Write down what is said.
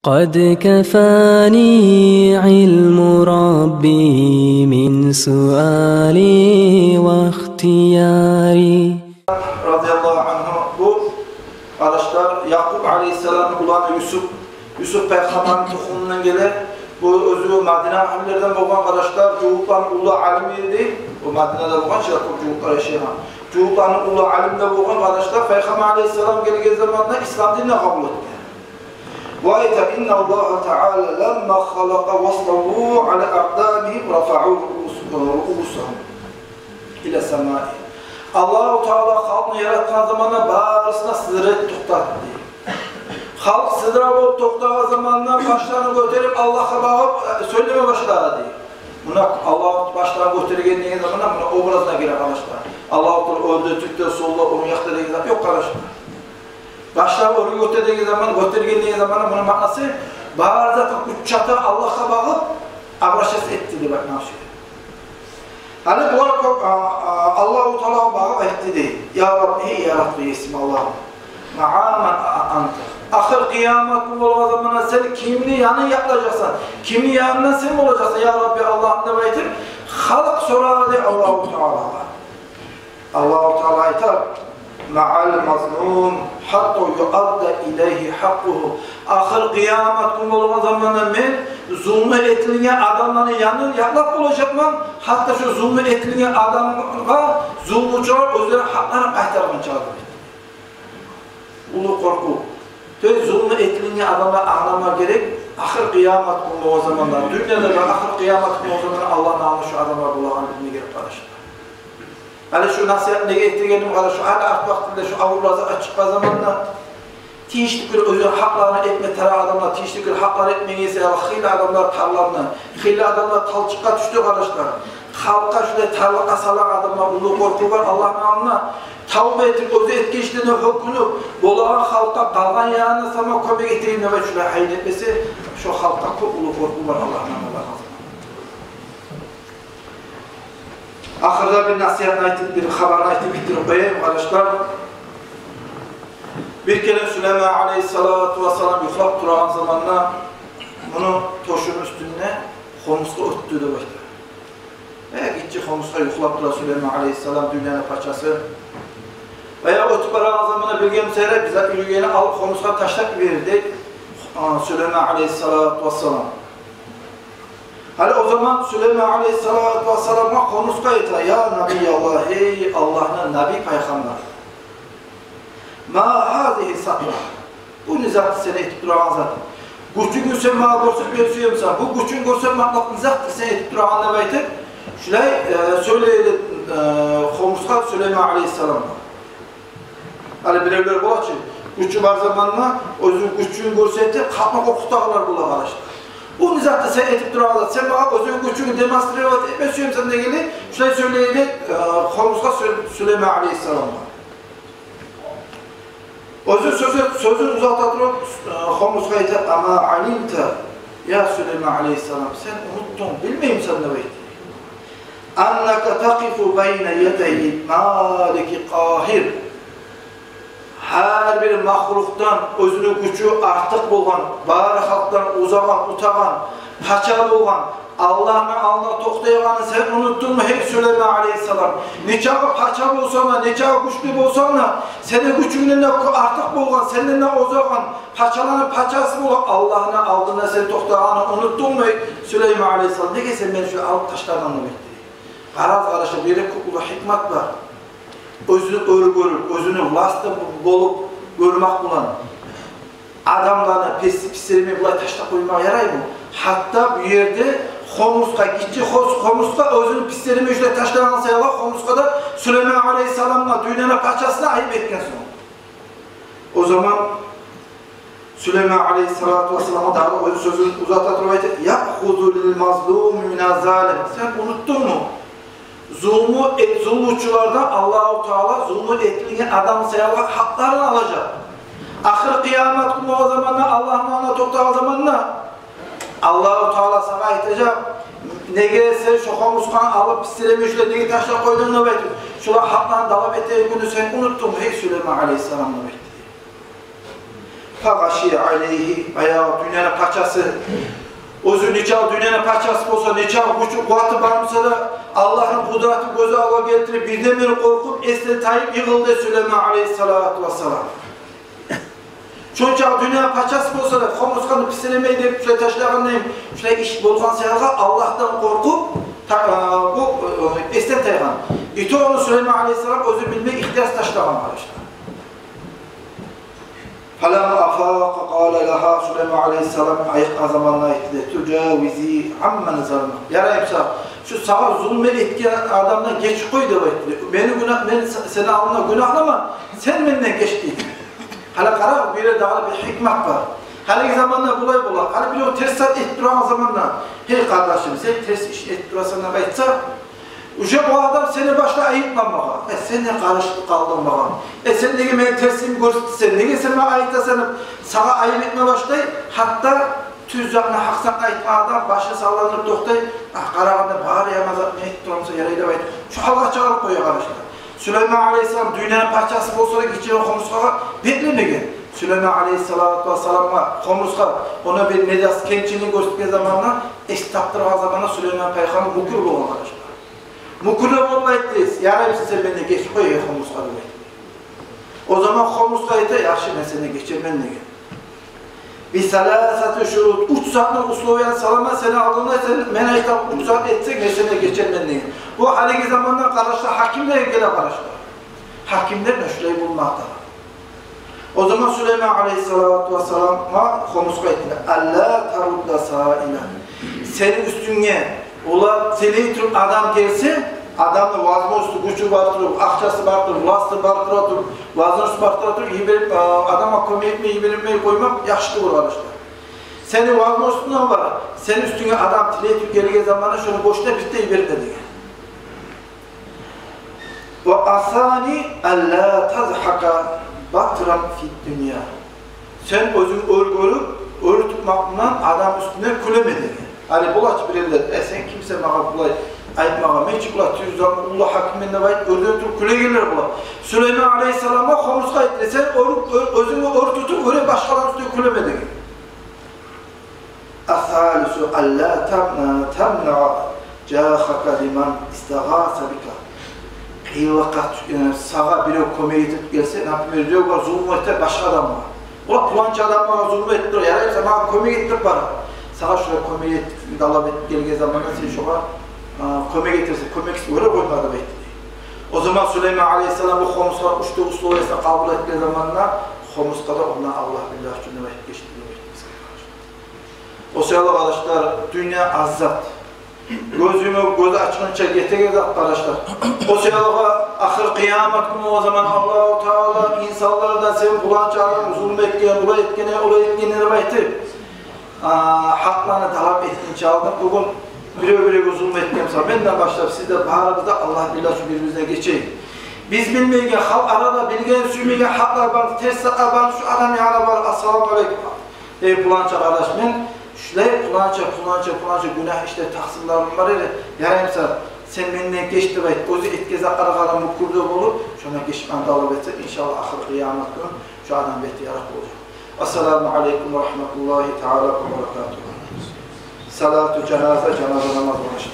قد كفاني علم ربي من سؤالي واختياري. Radıyallahu anh, bu arkadaşlar Yakup Aleyhisselam'ın ulanı Yusuf Peygamber'in tohumundan gelir. Bu özü Medine alimlerden olan arkadaşlar Cuhukların ulu alimiydi. O Medine'de olan Yakup Cuhuklar yaşayan. Cuhukların ulu alimde olan arkadaşlar Peygamber Aleyhisselam geldiği zamanında İslam dinine kabul etti. وَاِتَ اِنَّ اللّٰهَ تَعَالَى لَمَّا خَلَقَ وَصْلَهُ عَلَى اَقْدَامِهِمْ رَفَعُوا رُؤُوسَهُمْ اِلَى سَمَائِ. Allah-u Teala halkını yaratkan zamanında bağrısına sızırıp tuktattı. Halk sızırıp olup tuktağı zamanında başlarını götürüp Allah'a bağıp söyleme başladı. Buna Allah başlarını götürgenliği zamanında buna obrazına girer arkadaşlar. Allah-u Teala öldürdükten sonra onu yaktığı zaman yok arkadaşlar. Başlar onu götürgenliği zamanında bunun manası bağırda uççata Allah'a bağıp abraşes etti diye bak nasıl. Hani bu Allah-u Teala bağıp etti diye. Ya Rabbi, Ya Rabbi isim Allah'ım. Ma'aman anta. Ahir kıyamet bu olma zamanında sen kimini yanına yaklaşacaksın. Kimini yanına sen olacaksın. Ya Rabbi Allah'ın demeytir. Halk sorar diye Allah-u Teala'ya. Allah-u Teala aytar. Ma'al mazlum hatta yuadda ileyhi hakkuhu. Ahir kıyamet bu olma zamanında men zulmü ettiğine adamların yanına yaklap olacakman. Hatta şu zulmü ettiğine adamlara zulmücüler özleri haklarına qaytargın çağırır. Ulu korku. Zulmü ettiğine adamlar ağlamak gerek. Ahir kıyamet bu o zamanlar. Dünyada da ahir kıyamet bu o zamanlar Allah'ın ağlı şu adamlar bulağını bilmeye gerek arkadaşlar. Hani şu nasihat neye ettiğim kadar şu hala art vaktinde şu avurları açık zamanla tiştikleri özür haklarını etme tara adamlar tiştikleri hakları etmeyese ya hıyla adamlar tarlarına hıyla adamlar talçıkka düştü arkadaşlar. Halka şöyle tarlaka salan adamlar ulu korku var Allah'ın alnına tavbe etip özü etkileştiğine hükmünü bolağan halka dalgan yağına sama köpek getireyim ve şöyle hayal etmesi şu halka çok ulu korku var Allah'ın alnına. Ahırda bir nasihat ayetip, bir haber ayetip bitirip koyayım arkadaşlar. Bir kere Süleyman Aleyhisselatü Vesselam yuhlap duran zamanla bunu toşun üstüne Homs'ta öttü de başladı. Gitçi Homs'ta yuhlap duran Süleyman Aleyhisselam dünyanın paçası. Veya ötüp aran zamanla bilgem seyre bize ülgeni alıp Homs'a taşlak verirdik Süleyman Aleyhisselatü Vesselam. Hani o zaman Süleyman Aleyhisselatü Vesselam'a Homs'a yeter. Ya Nabiyallah, ey Allah'ın Nabi Peygamber. Ma hazihi satma. Bu nizatı seni etip duran zaten. Güçün görsen ma görsün ben söyleyeyim bu güçün görsen matlak nizatı seni etip duran ne baytır? Şulay söyleydi Homs'a Süleyman Aleyhisselam'a. Hani birevler bu açı. Güçü var zamanla özün güçün görsen kapmak okutağlar bula arkadaşlar. Bu nizatı sen etip duran sen bana özün güçünü demonstreye ben söyleyeyim sen de geldi. Şulay söyleydi Homs'a Süleyman Aleyhisselam'a. Özür sözü uzatadırıp Homs'a yeter ama alimte ya Süleyman Aleyhisselam sen unuttun bilmeyeyim sen ne bekliyorsun. Annaka taqifu beyne yedeyi maliki kahir. Her bir mahluktan özünün gücü artık bolan, bari halktan uzagan, utagan, paça bolan, Allah'ın alnına toxtayaganı sen unuttun mu hey Süleyman Aleyhisselam? Neçağı paça bolsana, neçağı güçlü bolsana, senin gücünden artık bolan, seninle uzagan, paçaların paçası bolan, Allah'ın aldığına sen toxtayaganı unuttun mu hey Süleyman Aleyhisselam? Ne gelsen ben şu alıp taşlardan mı bekliyorum? Karaz kardeşim bir de kukulu hikmet var. Özünü örü görür, özünü vastı bolup görmek bulan. Adamlarını pislerimi bulay taşla koymak yaray mı? Hatta bir yerde Homs'a gitçi Homs'a özünü pislerimi ücret taşlanan sayılar Homs'a da Süleyman Aleyhisselam'la dünyanın parçasına ayıp etken son. O zaman Süleyman Aleyhisselatü Vesselam'a daha özü sözünü uzatadır ve يَقْخُذُ لِلْمَظْلُومِ مِنَ الظَّالِمِ. Sen unuttun mu? Zulmüçülerden Allah-u Teala zulmü ettiğini adam sayarlar haklarını alacak. Ahir kıyamet günü o zamanla Allah'ın anına toktağı zamanla Allah-u Teala sana aytacak. Ne gelirse şu Homs'tan alıp pislemişle negi taşla koyduğunu bekliyor. Şular haklarını dalap ettiği günü sen unuttun. Hey Süleyman Aleyhisselam'la bekliyor. Fagaşi aleyhi ayağı dünyanın paçası. Özü neçal dünyanın paçası olsa, neçal güçü kuvveti varmasa da Allah'ın kudreti göze ala getirip birden korkup esnetayıp yığıldı Süleyman aleyhissalatu vesselam. Çoğunca dünya paçası olsa da komuzkanı pisilemeyi deyip şöyle taşlayanlayım, şöyle iş bolgan sayarga Allah'tan korkup bu esnetaygan. İti onu Süleyman aleyhissalam özü bilmeyi ihtiyaç taşlayan arkadaşlar. فَلَمَا أَفَاقَ قَالَ لَهَا Süleyman aleyhissalam ayık zamanına etti. تُجَاوِزِي عَمَّنْ زَلْمَ Yarayım sana, şu sana zulme etkiyen adamdan geç koy da etti. Beni seni alına günahlama, sen benden geç değil. Hala karar bir yere dağılı bir hikmet var. Her zamanla bulay bular. Hani bir o ters ettiren zamanla, hey kardeşim sen ters iş ettirasına baytsa, uşak o adam seni başta ayıplanmağa. Sen ne karışıklık kaldın bağa. Sen ne benim tersimi göstersen, ne sen bana ayıplasana, sana ayıp etme başlayı, hatta tüzzakına haksak ayıpma adam başı sallanıp doktay, karağında bağır yamazat ne ettiramsa yarayla bayt. Şu halka çağırıp koyuyor kardeşler. Süleyman aleyhisselam dünyanın parçası olsa da geçiyor Homurska'ya beklemegen. Süleyman aleyhissalatu vesselam'a Homurska ona bir nedas kemçiliğini gösterdiği zamanla estaptırma zamanla Süleyman peygamber mukul olan arkadaşlar. Mukul olmaydı. Yarayım sen bende geç koy Homurska'da bayt. O zaman Homurska'yı da yaxşı ben seni geçeceğim ben de gel. Bir salasatı şurut 3 saatten usluyan salama seni aldığında sen menaytan 3 saat etsek ne seni geçeceğim ben de gel. Bu haliki zamandan kardeşler hakimler gele kardeşler. Hakimler meşruyu bulmakta. O zaman Süleyman aleyhissalatu vesselam'a Homurska ettiler. Allah tarudda sa'ila. Senin üstüne ola seni tutup adam gelse adamın vazma üstü gücü bartırıp, akçası bartırıp, lastı bartırıp, vazın üstü bartırıp, adama kömür etmeyi, verilmeyi koymak yaşlı olur arkadaşlar. Senin vazma üstünden var, senin üstüne adam tileytip geldiği zamanı şunu boşta bitti verir dedi. Ve asani alla tazhaka batıran fit dünya. Sen özün ölü tutmakla adam üstüne külemedi. Hani bulaç bilirler, sen kimse bana bulay. Ayıpmağa meçhula tüzdan Allah hakiminde bayit öldürtür küle gelir bula. Süleyman aleyhissalama Homurska etti. Sen özünü tutup öyle başkalarının üstüne külemedi. Asalisu alla temna cahaka liman istagasa bika. Bir vakit sağa biri kömeği etip gelse ne yapayım diyor var zulüm etti başka adam var. Ula pulanca adam bana zulüm ettir. Yani sana kömeği ettir bana. Sağa şuraya kömeği ettik dalab ettik geldiği zamanı sen şu var. Köme getirse, kömeksiz öyle koymadı bekliyor. O zaman Süleyman aleyhisselam bu Homurska uçtu uslu olursa kabul ettiği zamanla Homurska'da ondan Allah billah cümle geçtiğini bekliyoruz. O sırada arkadaşlar, dünya azzat. Gözü açınca getiririz arkadaşlar. O sırada ahir kıyamet günü o zaman Allah-u Teala insanlardan sen bulançalarını zulüm etken, olay etkenleri baytı. Haklarını talep ettiğini çaldım. Bugün bire zulüm ettiğimse benden başlayıp siz de baharımızda Allah billah şu birbirimize geçeyim. Biz bilmeyken, halk arada bilgen sürmeyken haklar var, ters var, şu adam yana var, assalamu aleykum. Ey pulanca kardeş, ben şöyle pulanca günah işte taksirlerim var öyle. Yarayımsa sen benden geçti bayt, özü etkeze aragara mutkurdu olur, şuna geçmen dalab etse inşallah ahir kıyamet günü şu adam bekti yarak olacak. Esselamu aleykum ve rahmetullahi teala ve berekatuhu. Salatu cenaze namaz başlar.